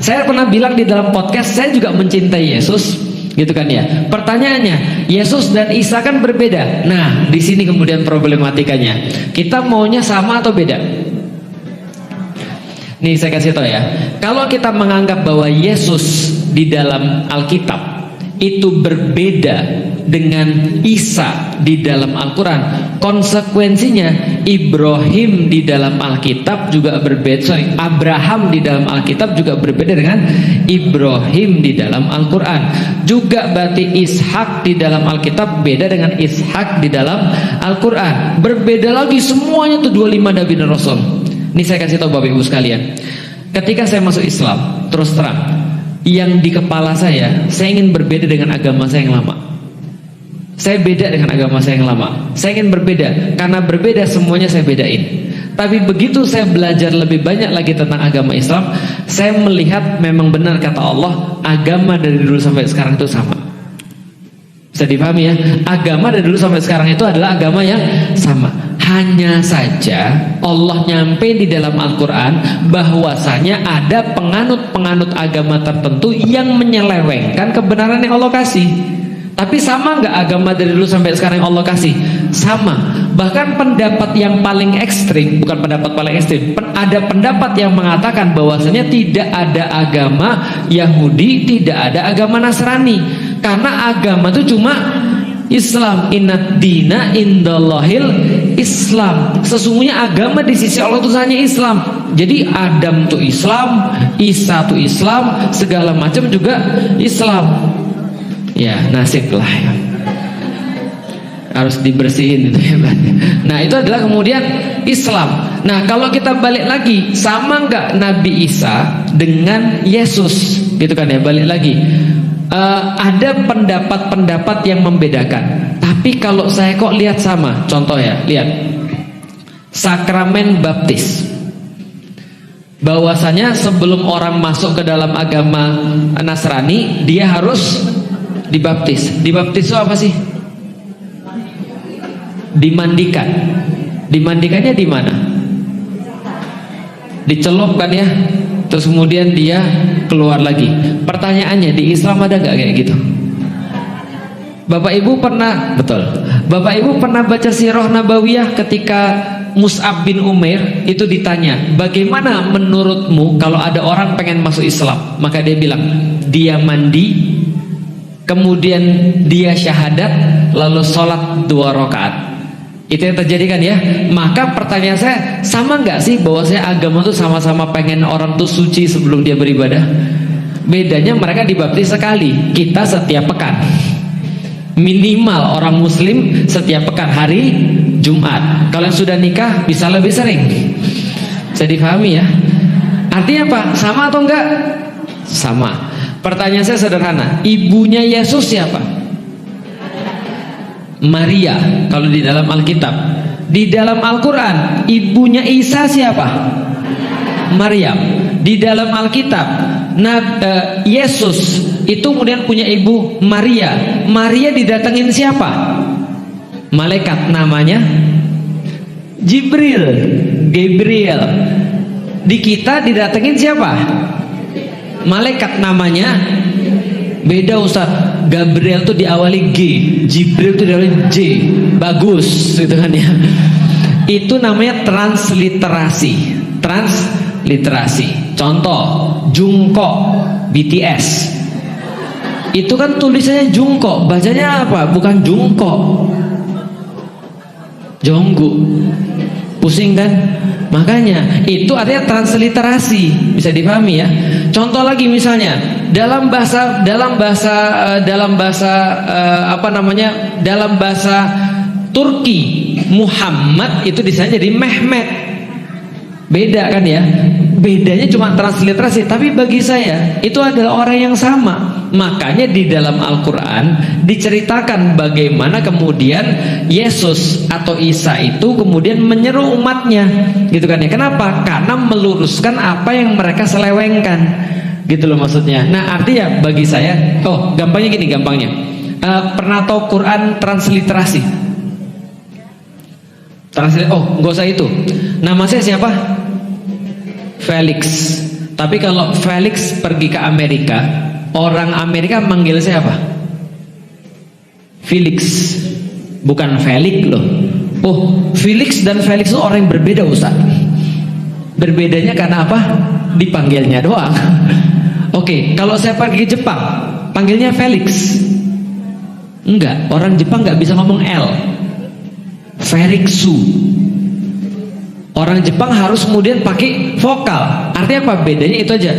Saya pernah bilang di dalam podcast, saya juga mencintai Yesus, gitu kan ya. Pertanyaannya, Yesus dan Isa kan berbeda. Nah, di sini kemudian problematikanya. Kita maunya sama atau beda? Nih saya kasih tahu ya. Kalau kita menganggap bahwa Yesus di dalam Alkitab itu berbeda dengan Isa di dalam Al-Quran, konsekuensinya Ibrahim di dalam Alkitab juga berbeda. Abraham di dalam Alkitab juga berbeda dengan Ibrahim di dalam Al-Quran. Juga berarti Ishak di dalam Alkitab beda dengan Ishak di dalam Al-Quran. Berbeda lagi semuanya tuh 25 Nabi dan Rasul. Ini saya kasih tahu Bapak Ibu sekalian. Ketika saya masuk Islam, terus terang, yang di kepala saya ingin berbeda dengan agama saya yang lama. Saya beda dengan agama saya yang lama. Saya ingin berbeda, karena berbeda semuanya saya bedain. Tapi begitu saya belajar lebih banyak lagi tentang agama Islam, saya melihat memang benar kata Allah, agama dari dulu sampai sekarang itu sama. Bisa dipahami ya? Agama dari dulu sampai sekarang itu adalah agama yang sama. Hanya saja Allah nyampe di dalam Al-Quran bahwasanya ada penganut-penganut agama tertentu yang menyelewengkan kebenaran yang Allah kasih. Tapi sama nggak agama dari dulu sampai sekarang yang Allah kasih? Sama. Bahkan pendapat yang paling ekstrim, bukan pendapat paling ekstrim, ada pendapat yang mengatakan bahwasanya tidak ada agama Yahudi, tidak ada agama Nasrani, karena agama itu cuma Islam. Inad dina indallahil Islam. Sesungguhnya agama di sisi Allah itu hanya Islam. Jadi Adam itu Islam, Isa itu Islam, segala macam juga Islam. Ya nasib lah ya. Harus dibersihin itu ya. Nah itu adalah kemudian Islam. Nah kalau kita balik lagi, sama nggak Nabi Isa dengan Yesus, gitu kan ya, balik lagi. Ada pendapat-pendapat yang membedakan. Tapi kalau saya kok lihat sama. Contoh ya, lihat sakramen baptis. Bahwasanya sebelum orang masuk ke dalam agama Nasrani, dia harus dibaptis. Dibaptis itu apa sih? Dimandikan. Dimandikannya di mana? Dicelupkan ya. Terus kemudian dia keluar lagi. Pertanyaannya, di Islam ada gak kayak gitu? Bapak Ibu pernah, betul, Bapak Ibu pernah baca sirah Nabawiyah ketika Mus'ab bin Umair itu ditanya, bagaimana menurutmu kalau ada orang pengen masuk Islam? Maka dia bilang, dia mandi, kemudian dia syahadat, lalu sholat 2 rakaat. Itu yang terjadi kan ya. Maka pertanyaan saya, sama nggak sih bahwa saya agama tuh sama-sama pengen orang tuh suci sebelum dia beribadah? Bedanya mereka dibaptis sekali, kita setiap pekan. Minimal orang muslim setiap pekan hari Jumat. Kalau yang sudah nikah bisa lebih sering. Bisa dipahami ya. Artinya apa? Sama atau enggak? Sama. Pertanyaan saya sederhana, ibunya Yesus siapa? Maria kalau di dalam Alkitab. Di dalam Al-Quran ibunya Isa siapa? Maryam. Di dalam Alkitab Yesus itu kemudian punya ibu Maria. Maria didatengin siapa? Malaikat, namanya Jibril, Gabriel. Di kita didatengin siapa? Malaikat, namanya beda Ustaz. Gabriel tuh diawali G, Jibril tuh diawali J. Bagus gitu kan ya. Itu namanya transliterasi. Transliterasi. Contoh, Jungkook BTS. Itu kan tulisannya Jungkook, bacanya apa? Bukan Jungkook. Jongkook. Pusing kan? Makanya itu artinya transliterasi, bisa dipahami ya. Contoh lagi misalnya dalam bahasa Turki Muhammad itu disana jadi Mehmet. Beda kan ya. Bedanya cuma transliterasi, tapi bagi saya itu adalah orang yang sama. Makanya di dalam Al-Quran diceritakan bagaimana kemudian Yesus atau Isa itu kemudian menyeru umatnya, gitu kan ya. Kenapa? Karena meluruskan apa yang mereka selewengkan, gitu loh maksudnya. Nah artinya bagi saya, gampangnya gini, gampangnya pernah tahu Quran transliterasi? Nggak usah itu. Nama saya siapa? Felix. Tapi kalau Felix pergi ke Amerika, orang Amerika manggil siapa? Felix, bukan Felix loh. Oh, Felix dan Felix itu orang yang berbeda, Ustaz. Berbedanya karena apa? Dipanggilnya doang. Oke, kalau saya pergi ke Jepang, panggilnya Felix. Enggak, orang Jepang nggak bisa ngomong L. Felixu. Orang Jepang harus kemudian pakai vokal. Artinya apa? Bedanya itu aja.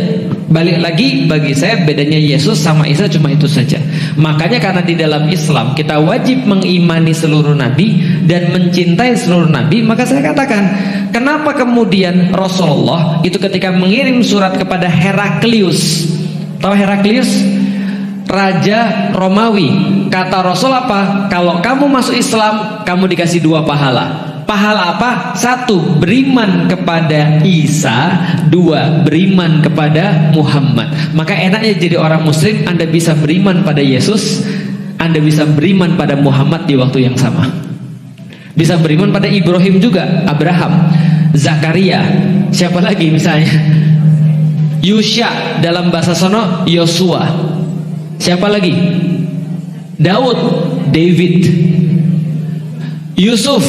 Balik lagi, bagi saya bedanya Yesus sama Isa cuma itu saja. Makanya karena di dalam Islam kita wajib mengimani seluruh nabi dan mencintai seluruh nabi, maka saya katakan, kenapa kemudian Rasulullah itu ketika mengirim surat kepada Heraklius, tahu Heraklius? Raja Romawi. Kata Rasul apa? Kalau kamu masuk Islam, kamu dikasih 2 pahala. Pahala apa? 1, beriman kepada Isa. 2, beriman kepada Muhammad. Maka enaknya jadi orang muslim, Anda bisa beriman pada Yesus, Anda bisa beriman pada Muhammad di waktu yang sama. Bisa beriman pada Ibrahim juga, Abraham, Zakaria, siapa lagi misalnya? Yusya, dalam bahasa sono Yosua. Siapa lagi? Daud, David, Yusuf.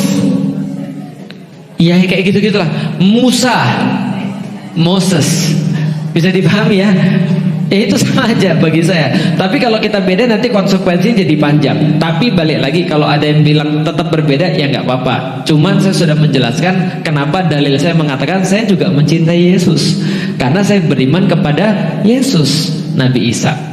Ya kayak gitu-gitulah. Musa, Moses. Bisa dipahami ya? Ya itu sama aja bagi saya. Tapi kalau kita beda nanti konsekuensinya jadi panjang. Tapi balik lagi, kalau ada yang bilang tetap berbeda, ya nggak apa-apa. Cuman saya sudah menjelaskan kenapa dalil saya mengatakan saya juga mencintai Yesus. Karena saya beriman kepada Yesus, Nabi Isa.